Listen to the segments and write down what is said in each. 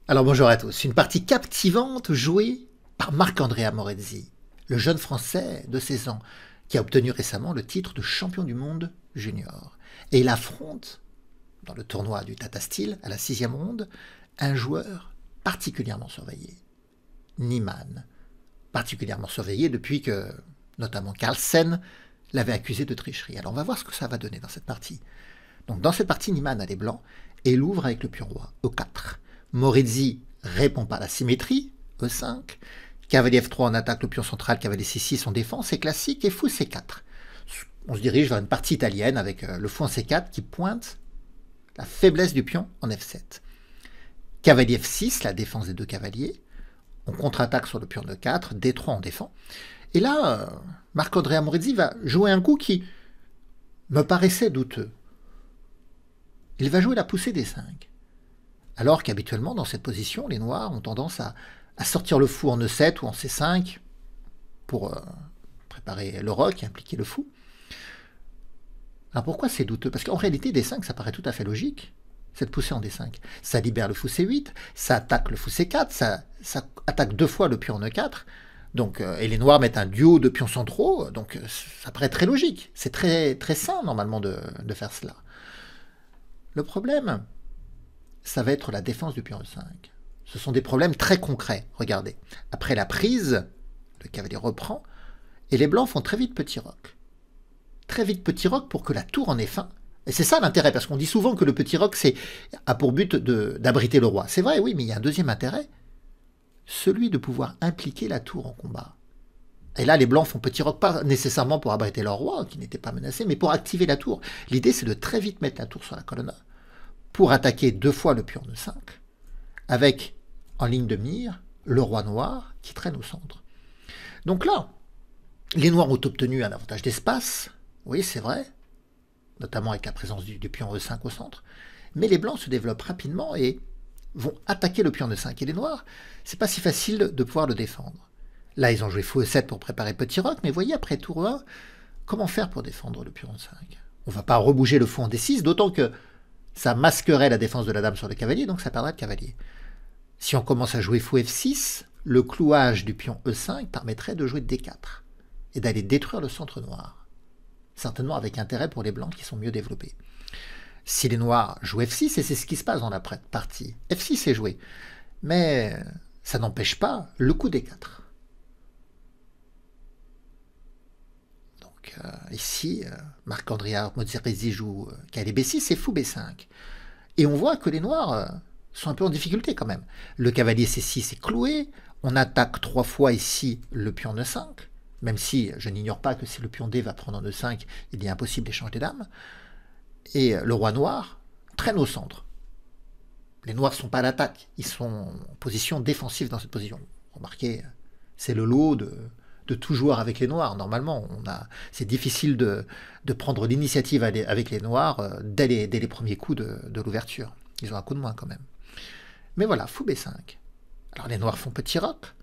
Alors bonjour à tous, une partie captivante jouée par Marc-Andrea Morezzi, le jeune Français de 16 ans qui a obtenu récemment le titre de champion du monde junior. Et il affronte, dans le tournoi du Tata Steel, à la 6e ronde, un joueur particulièrement surveillé, Niemann, particulièrement surveillé depuis que, notamment Carlsen, l'avait accusé de tricherie. Alors on va voir ce que ça va donner dans cette partie. Donc dans cette partie, Niemann a les blancs et il ouvre avec le pion roi, E4. Morezzi répond par la symétrie, E5. Cavalier F3 en attaque, le pion central, cavalier C6 en défense, c'est classique, et fou C4. On se dirige vers une partie italienne avec le fou en C4 qui pointe la faiblesse du pion en F7. Cavalier F6, la défense des deux cavaliers. On contre-attaque sur le pion de 4, D3 en défend. Et là, Marc-Andrea Morezzi va jouer un coup qui me paraissait douteux. Il va jouer la poussée D5. Alors qu'habituellement, dans cette position, les noirs ont tendance à sortir le fou en E7 ou en C5 pour préparer le roc et impliquer le fou. Alors pourquoi c'est douteux? Parce qu'en réalité, D5, ça paraît tout à fait logique, cette poussée en D5. Ça libère le fou C8, ça attaque le fou C4, ça attaque deux fois le pion en E4, donc, et les noirs mettent un duo de pions centraux, donc ça paraît très logique. C'est très, très sain, normalement, de faire cela. Le problème, ça va être la défense du pion E5. Ce sont des problèmes très concrets. Regardez, après la prise, le cavalier reprend, et les blancs font très vite petit roc. Très vite petit roc pour que la tour en ait faim. Et c'est ça l'intérêt, parce qu'on dit souvent que le petit roc a pour but d'abriter le roi. C'est vrai, oui, mais il y a un deuxième intérêt, celui de pouvoir impliquer la tour en combat. Et là, les blancs font petit roc, pas nécessairement pour abriter leur roi, qui n'était pas menacé, mais pour activer la tour. L'idée, c'est de très vite mettre la tour sur la colonne A, pour attaquer deux fois le pion de 5, avec, en ligne de mire, le roi noir qui traîne au centre. Donc là, les noirs ont obtenu un avantage d'espace, oui, c'est vrai, notamment avec la présence du pion E5 au centre, mais les blancs se développent rapidement et vont attaquer le pion E5. Et les noirs, c'est pas si facile de pouvoir le défendre. Là, ils ont joué fou E7 pour préparer petit roc, mais voyez, après tour 1, comment faire pour défendre le pion E5? On ne va pas rebouger le fou en D6, d'autant que ça masquerait la défense de la dame sur le cavalier, donc ça perdrait le cavalier. Si on commence à jouer fou F6, le clouage du pion E5 permettrait de jouer D4 et d'aller détruire le centre noir. Certainement avec intérêt pour les blancs qui sont mieux développés. Si les noirs jouent F6, et c'est ce qui se passe dans la partie, F6 est joué, mais ça n'empêche pas le coup D4. Donc ici, Marc-Andrea Morezzi joue cavalier B6 et fou B5. Et on voit que les noirs sont un peu en difficulté quand même. Le cavalier C6 est cloué, on attaque trois fois ici le pion E5, même si je n'ignore pas que si le pion D va prendre en E5, il est impossible d'échanger des dames. Et le roi noir traîne au centre. Les noirs ne sont pas à l'attaque, ils sont en position défensive dans cette position. Remarquez, c'est le lot de tout joueur avec les noirs. Normalement, c'est difficile de prendre l'initiative avec les noirs dès les premiers coups de l'ouverture. Ils ont un coup de moins quand même. Mais voilà, fou B5. Alors les noirs font petit roc.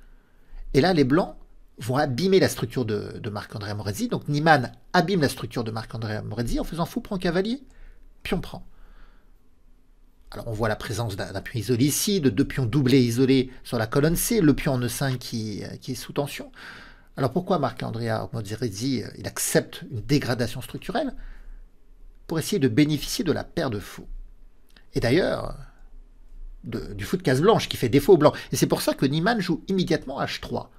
Et là, les blancs vont abîmer la structure de Marc-Andrea Morezzi. Donc Niemann abîme la structure de Marc-Andrea Morezzi en faisant fou prend cavalier, pion prend. Alors on voit la présence d'un pion isolé ici, de deux pions doublés isolés sur la colonne C, le pion en E5 qui est sous tension. Alors pourquoi Marc-Andrea Morezzi il accepte une dégradation structurelle? Pour essayer de bénéficier de la paire de fous. Et d'ailleurs, du fou de case blanche qui fait défaut aux blancs. Et c'est pour ça que Niemann joue immédiatement H3,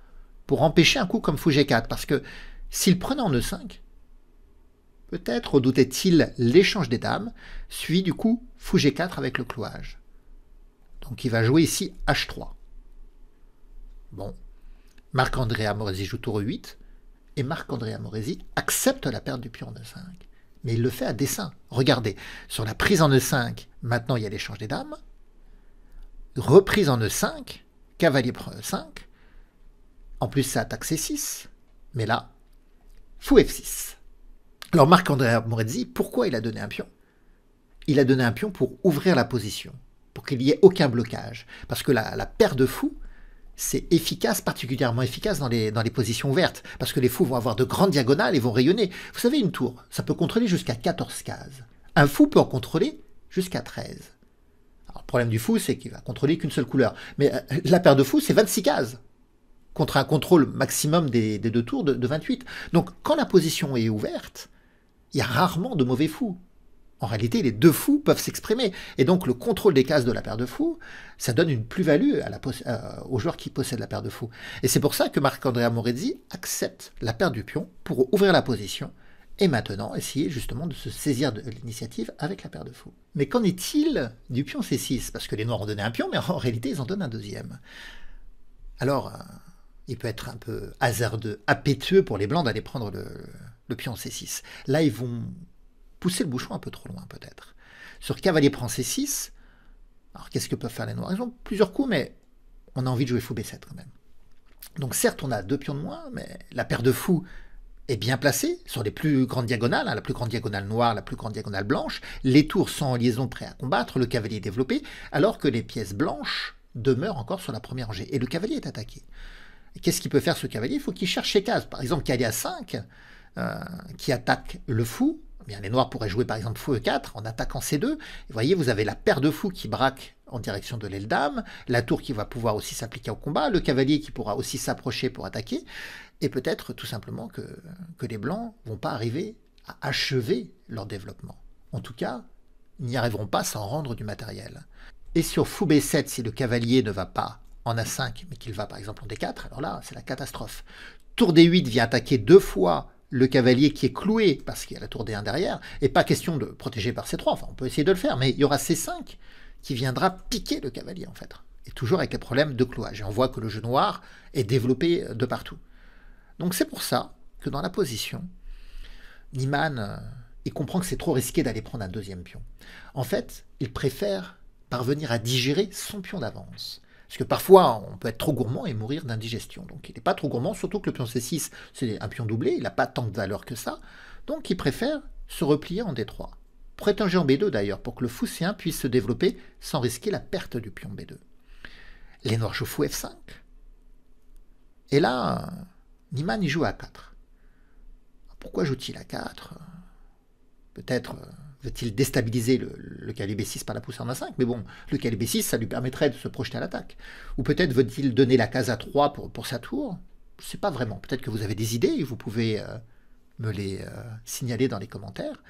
pour empêcher un coup comme fou G4, parce que s'il prenait en E5, peut-être redoutait-il l'échange des dames, suivi du coup fou G4 avec le clouage. Donc il va jouer ici H3. Bon, Marc-Andrea Morezzi joue tour E8, et Marc-Andrea Morezzi accepte la perte du pion en E5. Mais il le fait à dessein. Regardez, sur la prise en E5, maintenant il y a l'échange des dames, reprise en E5, cavalier prend E5, en plus ça attaque C6, mais là, fou F6. Alors Marc-Andrea Morezzi, pourquoi il a donné un pion? Il a donné un pion pour ouvrir la position, pour qu'il n'y ait aucun blocage, parce que la paire de fous, c'est efficace, particulièrement efficace dans les positions ouvertes, parce que les fous vont avoir de grandes diagonales et vont rayonner. Vous savez, une tour, ça peut contrôler jusqu'à 14 cases. Un fou peut en contrôler jusqu'à 13. Alors, problème du fou, c'est qu'il va contrôler qu'une seule couleur. Mais la paire de fous, c'est 26 cases, contre un contrôle maximum des deux tours de 28. Donc quand la position est ouverte, il y a rarement de mauvais fous. En réalité, les deux fous peuvent s'exprimer. Et donc le contrôle des cases de la paire de fous, ça donne une plus-value aux joueurs qui possèdent la paire de fous. Et c'est pour ça que Marc-André Amorezi accepte la paire du pion pour ouvrir la position et maintenant essayer justement de se saisir de l'initiative avec la paire de fous. Mais qu'en est-il du pion C6? Parce que les noirs ont donné un pion, mais en réalité ils en donnent un deuxième. Alors, il peut être un peu hasardeux, appétueux pour les blancs d'aller prendre le pion C6. Là, ils vont pousser le bouchon un peu trop loin peut-être. Sur cavalier prend C6, alors qu'est-ce que peuvent faire les noirs? Ils ont plusieurs coups, mais on a envie de jouer fou B7 quand même. Donc certes, on a deux pions de moins, mais la paire de fous est bien placée sur les plus grandes diagonales, la plus grande diagonale noire, la plus grande diagonale blanche, les tours sont en liaison prêts à combattre, le cavalier est développé, alors que les pièces blanches demeurent encore sur la première rangée, et le cavalier est attaqué. Qu'est-ce qu'il peut faire ce cavalier? Il faut qu'il cherche ses cases. Par exemple, cavalier A5, qui attaque le fou, eh bien, les noirs pourraient jouer par exemple fou E4 en attaquant C2. Et vous voyez, vous avez la paire de fous qui braque en direction de l'aile dame, la tour qui va pouvoir aussi s'appliquer au combat, le cavalier qui pourra aussi s'approcher pour attaquer, et peut-être tout simplement que les blancs vont pas arriver à achever leur développement. En tout cas, ils n'y arriveront pas sans rendre du matériel. Et sur fou B7, si le cavalier ne va pas en A5, mais qu'il va par exemple en D4, alors là, c'est la catastrophe. Tour D8 vient attaquer deux fois le cavalier qui est cloué, parce qu'il y a la tour D1 derrière, et pas question de protéger par C3, enfin on peut essayer de le faire, mais il y aura C5 qui viendra piquer le cavalier en fait, et toujours avec les problèmes de clouage. Et on voit que le jeu noir est développé de partout. Donc c'est pour ça que dans la position, Niemann, il comprend que c'est trop risqué d'aller prendre un deuxième pion. En fait, il préfère parvenir à digérer son pion d'avance. Parce que parfois, on peut être trop gourmand et mourir d'indigestion. Donc il n'est pas trop gourmand, surtout que le pion C6, c'est un pion doublé, il n'a pas tant de valeur que ça. Donc il préfère se replier en D3. Pour étanger en B2 d'ailleurs, pour que le fou C1 puisse se développer sans risquer la perte du pion B2. Les noirs jouent fou F5. Et là, Niemann y joue à 4. Pourquoi joue-t-il à 4? Peut-être veut-il déstabiliser le cavalier B6 par la poussée en A5, mais bon, le cavalier B6, ça lui permettrait de se projeter à l'attaque. Ou peut-être veut-il donner la case A3 pour sa tour? Je ne sais pas vraiment. Peut-être que vous avez des idées et vous pouvez me les signaler dans les commentaires.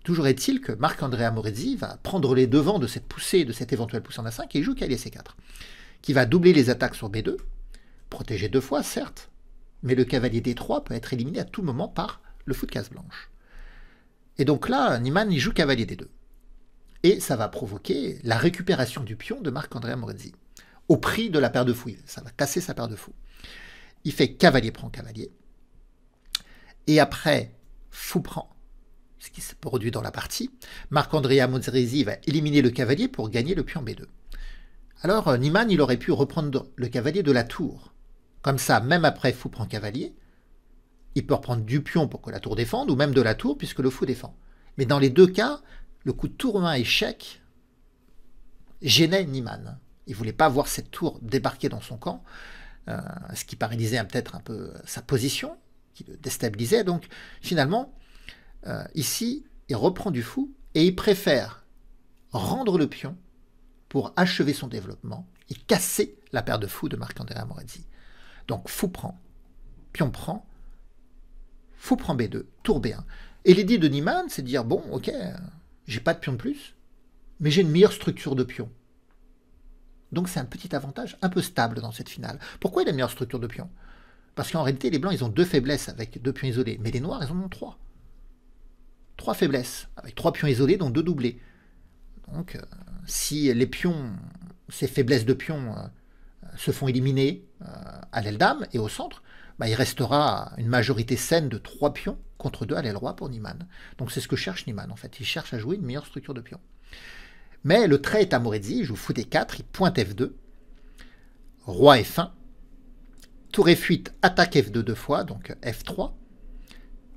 Toujours est-il que Marc-André Amorezi va prendre les devants de cette poussée, de cette éventuelle poussée en A5, et il joue cavalier C4, qui va doubler les attaques sur B2, protéger deux fois, certes, mais le cavalier D3 peut être éliminé à tout moment par le fou de case blanche. Et donc là, Niemann il joue cavalier D2. Et ça va provoquer la récupération du pion de Marc-André Amorezi, au prix de la paire de fous. Ça va casser sa paire de fous. Il fait cavalier prend cavalier. Et après, fou prend, ce qui se produit dans la partie. Marc-André Amorezi va éliminer le cavalier pour gagner le pion B2. Alors, Niemann, il aurait pu reprendre le cavalier de la tour. Comme ça, même après fou prend cavalier, il peut reprendre du pion pour que la tour défende, ou même de la tour puisque le fou défend. Mais dans les deux cas, le coup de tour 1 échec gênait Niemann. Il ne voulait pas voir cette tour débarquer dans son camp, ce qui paralysait peut-être un peu sa position, qui le déstabilisait. Donc finalement, ici, il reprend du fou et il préfère rendre le pion pour achever son développement et casser la paire de fous de Marc-André Amorezi. Donc fou prend, pion prend, fou prend B2, tour B1. Et l'idée de Niemann, c'est de dire, bon, ok, j'ai pas de pion de plus, mais j'ai une meilleure structure de pion. Donc c'est un petit avantage un peu stable dans cette finale. Pourquoi il a une meilleure structure de pion? Parce qu'en réalité, les blancs, ils ont deux faiblesses avec deux pions isolés, mais les noirs, ils en ont trois. Trois faiblesses, avec trois pions isolés, dont deux doublés. Donc, si les pions, ces faiblesses de pions, se font éliminer à l'aile dame et au centre, bah, il restera une majorité saine de 3 pions contre 2 à l'aile roi pour Niemann. Donc c'est ce que cherche Niemann en fait, il cherche à jouer une meilleure structure de pions. Mais le trait est Amorezi, il joue fou D4, il pointe F2, roi F1, tour F8, attaque F2 deux fois, donc F3,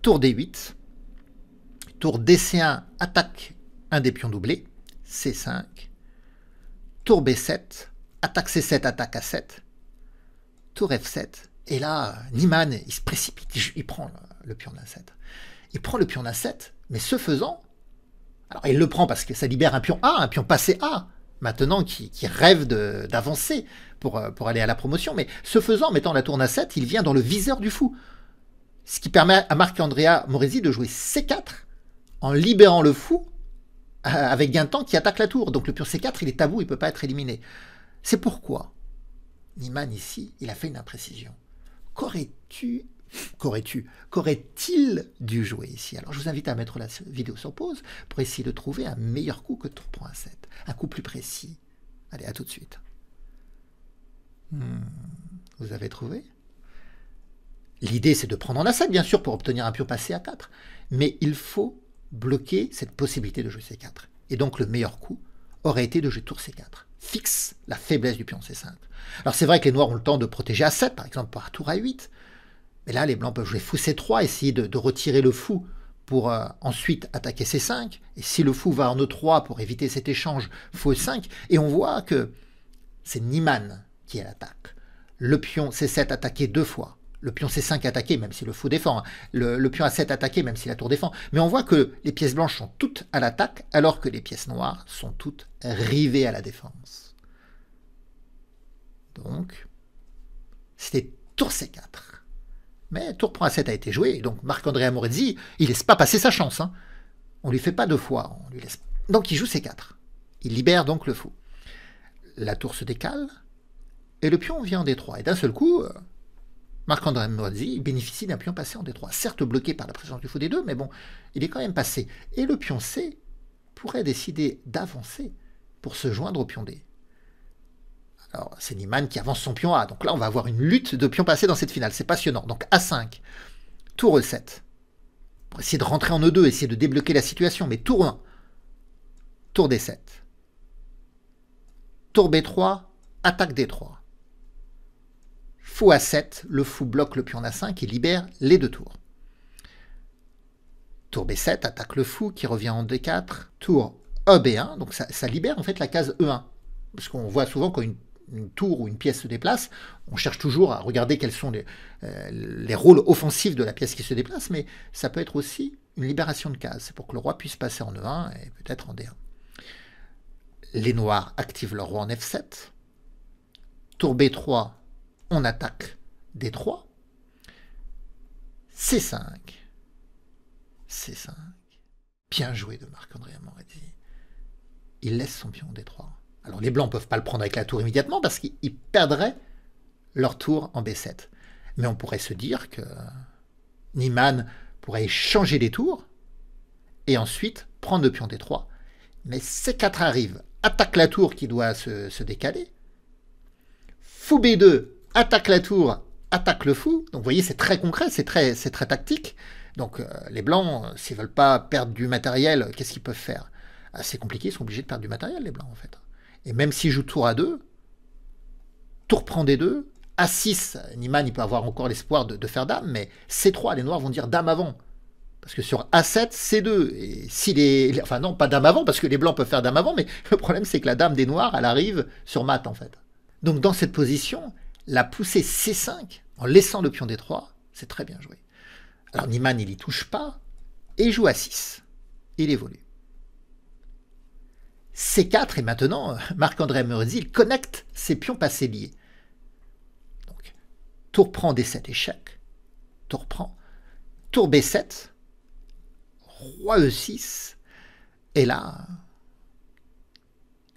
tour D8, tour DC1, attaque un des pions doublés, C5, tour B7, attaque C7, attaque A7, tour F7, et là, Niemann, il se précipite, il prend le pion d'A7. Il prend le pion d'A7, mais ce faisant, Alors il le prend parce que ça libère un pion A, un pion passé A, maintenant qui rêve d'avancer pour aller à la promotion. Mais ce faisant, en mettant la tour A7, il vient dans le viseur du fou. Ce qui permet à Marc-Andrea Moresi de jouer C4 en libérant le fou avec Guintan qui attaque la tour. Donc le pion C4, il est tabou, il ne peut pas être éliminé. C'est pourquoi Niemann, ici, il a fait une imprécision. Qu'aurait-il dû jouer ici? Alors je vous invite à mettre la vidéo sur pause pour essayer de trouver un meilleur coup que tour prend A7. Un coup plus précis. Allez, à tout de suite. Vous avez trouvé? L'idée, c'est de prendre en A7, bien sûr, pour obtenir un pion passé à 4. Mais il faut bloquer cette possibilité de jouer C4. Et donc, le meilleur coup aurait été de jouer tour C4. Fixe la faiblesse du pion C5. Alors, c'est vrai que les noirs ont le temps de protéger A7, par exemple, par tour A8. Mais là, les blancs peuvent jouer fou C3, essayer de retirer le fou pour ensuite attaquer C5. Et si le fou va en E3 pour éviter cet échange, fou E5. Et on voit que c'est Niemann qui est à l'attaque. Le pion C7 attaqué 2 fois. Le pion C5 attaqué, même si le fou défend. Le pion A7 attaqué, même si la tour défend. Mais on voit que les pièces blanches sont toutes à l'attaque, alors que les pièces noires sont toutes rivées à la défense. Donc, c'était tour C4. Mais tour prend A7 a été joué, donc Marc-Andrea Moresi, il laisse pas passer sa chance. Hein. On lui fait pas 2 fois. On lui laisse... Donc il joue C4. Il libère donc le fou. La tour se décale, et le pion vient en D3. Et d'un seul coup... Marc-Andrea Moresi bénéficie d'un pion passé en D3, certes bloqué par la présence du fou D2, mais bon, il est quand même passé. Et le pion C pourrait décider d'avancer pour se joindre au pion D. Alors, c'est Niemann qui avance son pion A, donc là, on va avoir une lutte de pions passés dans cette finale, c'est passionnant. Donc A5, tour E7, pour essayer de rentrer en E2, essayer de débloquer la situation, mais tour 1, tour D7, tour B3, attaque D3. Fou A7, le fou bloque le pion A5 et libère les 2 tours. Tour B7, attaque le fou qui revient en D4. Tour EB1, donc ça libère en fait la case E1. Parce qu'on voit souvent quand une tour ou une pièce se déplace, on cherche toujours à regarder quels sont les rôles offensifs de la pièce qui se déplace, mais ça peut être aussi une libération de case. C'est pour que le roi puisse passer en E1 et peut-être en D1. Les noirs activent leur roi en F7. Tour B3, on attaque D3, C5, C5. Bien joué de Marc-Andrea Moresi. Il laisse son pion D3. Alors les blancs ne peuvent pas le prendre avec la tour immédiatement parce qu'ils perdraient leur tour en B7. Mais on pourrait se dire que Niemann pourrait échanger les tours et ensuite prendre le pion D3. Mais C4 arrive, attaque la tour qui doit se décaler. Fou B2 attaque la tour, attaque le fou. Donc vous voyez, c'est très concret, c'est très tactique. Donc les blancs, s'ils ne veulent pas perdre du matériel, qu'est-ce qu'ils peuvent faire? C'est compliqué, ils sont obligés de perdre du matériel, les blancs, en fait. Et même s'ils jouent tour A2, tour prend D2, A6, Niemann, il peut avoir encore l'espoir de faire dame, mais C3, les noirs vont dire dame avant. Parce que sur A7, C2, et si enfin non, pas dame avant, parce que les blancs peuvent faire dame avant, mais le problème, c'est que la dame des noirs, elle arrive sur mat, en fait. Donc dans cette position, la poussée C5, en laissant le pion D3, c'est très bien joué. Alors Niemann, il n'y touche pas, et il joue A6. Il évolue. C4, et maintenant, Marc-Andrea Moresi, il connecte ses pions passés liés. Donc, tour prend D7, échec. Tour prend. Tour B7. Roi E6. Et là,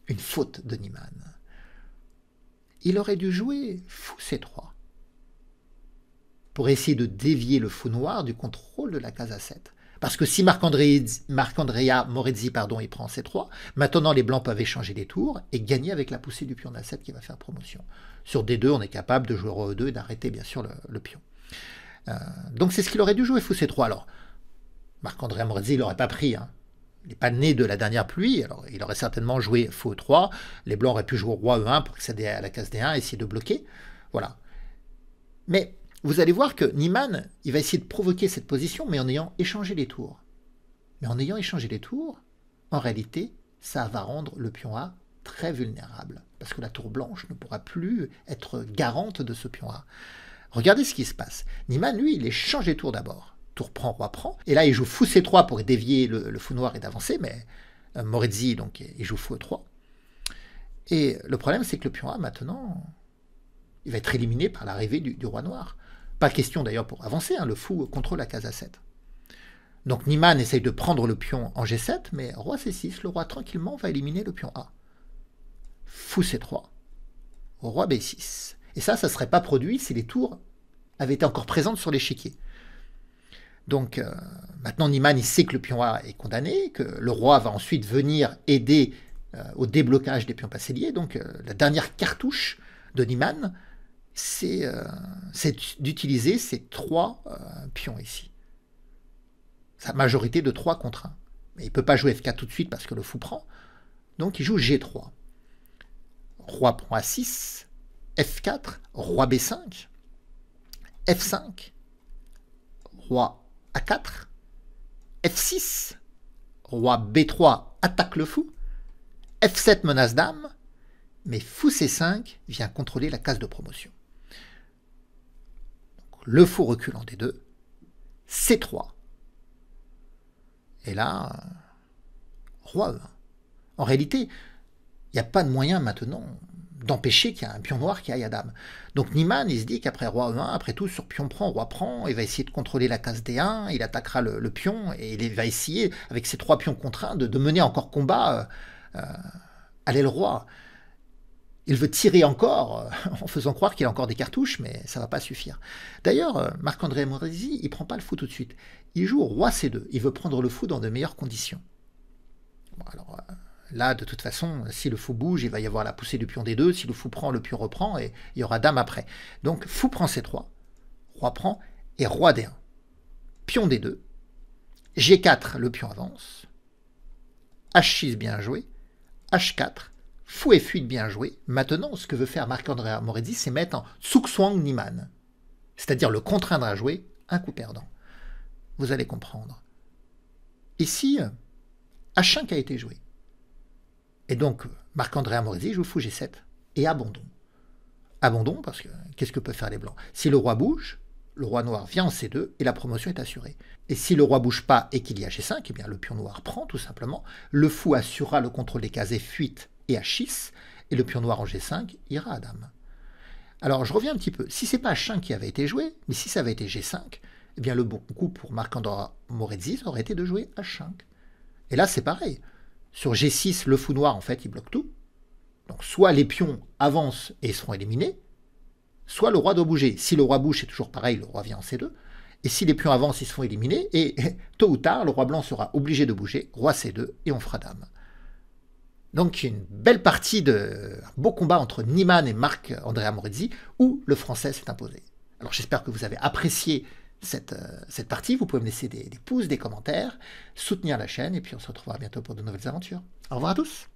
une faute de Niemann. Il aurait dû jouer fou C3 pour essayer de dévier le fou noir du contrôle de la case A7. Parce que si Marc-Andrea Moresi il prend C3, maintenant les blancs peuvent échanger les tours et gagner avec la poussée du pion A7 qui va faire promotion. Sur D2, on est capable de jouer roi E2 et d'arrêter bien sûr le pion. Donc c'est ce qu'il aurait dû jouer fou C3. Alors, Marc-Andrea Moresi, il n'aurait pas pris. Hein. Il n'est pas né de la dernière pluie, alors il aurait certainement joué fou E3. Les blancs auraient pu jouer roi E1 pour accéder à la case D1 et essayer de bloquer. Voilà. Mais vous allez voir que Niemann, il va essayer de provoquer cette position, mais en ayant échangé les tours. Mais en ayant échangé les tours, en réalité, ça va rendre le pion A très vulnérable, parce que la tour blanche ne pourra plus être garante de ce pion A. Regardez ce qui se passe. Niemann, lui, il échange les tours d'abord. tour prend, roi prend. Et là, il joue fou C3 pour dévier le fou noir et d'avancer, mais Moredzi, donc, il joue fou E3. Et le problème, c'est que le pion A, maintenant, il va être éliminé par l'arrivée du roi noir. Pas question d'ailleurs pour avancer, hein, le fou contrôle la case A7. Donc Niemann essaye de prendre le pion en G7, mais roi C6, le roi tranquillement va éliminer le pion A. Fou C3, roi B6. Et ça ne serait pas produit si les tours avaient été encore présentes sur l'échiquier. Donc maintenant Niemann, il sait que le pion A est condamné, que le roi va ensuite venir aider au déblocage des pions passés liés. Donc la dernière cartouche de Niemann, c'est d'utiliser ces 3 pions ici. Sa majorité de 3 contre 1. Mais il ne peut pas jouer F4 tout de suite parce que le fou prend. Donc il joue G3. Roi prend A6, F4, roi B5, F5, roi A4, F6, roi B3 attaque le fou, F7 menace dame, mais fou C5 vient contrôler la case de promotion. Donc, le fou recule en D2, C3. Et là, roi E1. En réalité, il n'y a pas de moyen maintenant d'empêcher qu'il y ait un pion noir qui aille à dame. Donc Niemann, il se dit qu'après roi E1, après tout, sur pion prend, roi prend, il va essayer de contrôler la case D1, il attaquera le pion, et il va essayer, avec ses 3 pions contraints, de mener encore combat à l'aile roi. Il veut tirer encore, en faisant croire qu'il a encore des cartouches, mais ça ne va pas suffire. D'ailleurs, Marc-André Moredzi, il ne prend pas le fou tout de suite. Il joue roi C2, il veut prendre le fou dans de meilleures conditions. Bon, alors, là, de toute façon, si le fou bouge, il va y avoir la poussée du pion D2, si le fou prend, le pion reprend, et il y aura dame après. Donc, fou prend C3, roi prend, et roi D1. Pion D2, G4, le pion avance, H6, bien joué, H4, fou F8, bien joué. Maintenant, ce que veut faire Marc-André Moredzi, c'est mettre en Zugzwang Niemann, c'est-à-dire le contraindre à jouer un coup perdant. Vous allez comprendre. Ici, H5 a été joué. Et donc, Marc-André Moredzi joue fou G7 et abandon. Abandon parce que qu'est-ce que peuvent faire les blancs? Si le roi bouge, le roi noir vient en C2 et la promotion est assurée. Et si le roi bouge pas et qu'il y a G5, eh bien le pion noir prend tout simplement. Le fou assurera le contrôle des cases F8 et H6 et le pion noir en G5 ira à dame. Alors je reviens un petit peu. Si c'est pas H5 qui avait été joué, mais si ça avait été G5, eh bien le bon coup pour Marc-André Moredzi aurait été de jouer H5. Et là c'est pareil. Sur G6, le fou noir, en fait, il bloque tout. Donc, soit les pions avancent et seront éliminés, soit le roi doit bouger. Si le roi bouge, c'est toujours pareil, le roi vient en C2. Et si les pions avancent, ils se font éliminer. Et tôt ou tard, le roi blanc sera obligé de bouger, roi C2, et on fera dame. Donc, une belle partie un beau combat entre Niemann et Marc-André Moredzi, où le français s'est imposé. Alors, j'espère que vous avez apprécié cette partie. Vous pouvez me laisser des pouces, des commentaires, soutenir la chaîne, et puis on se retrouvera bientôt pour de nouvelles aventures. Au revoir à tous!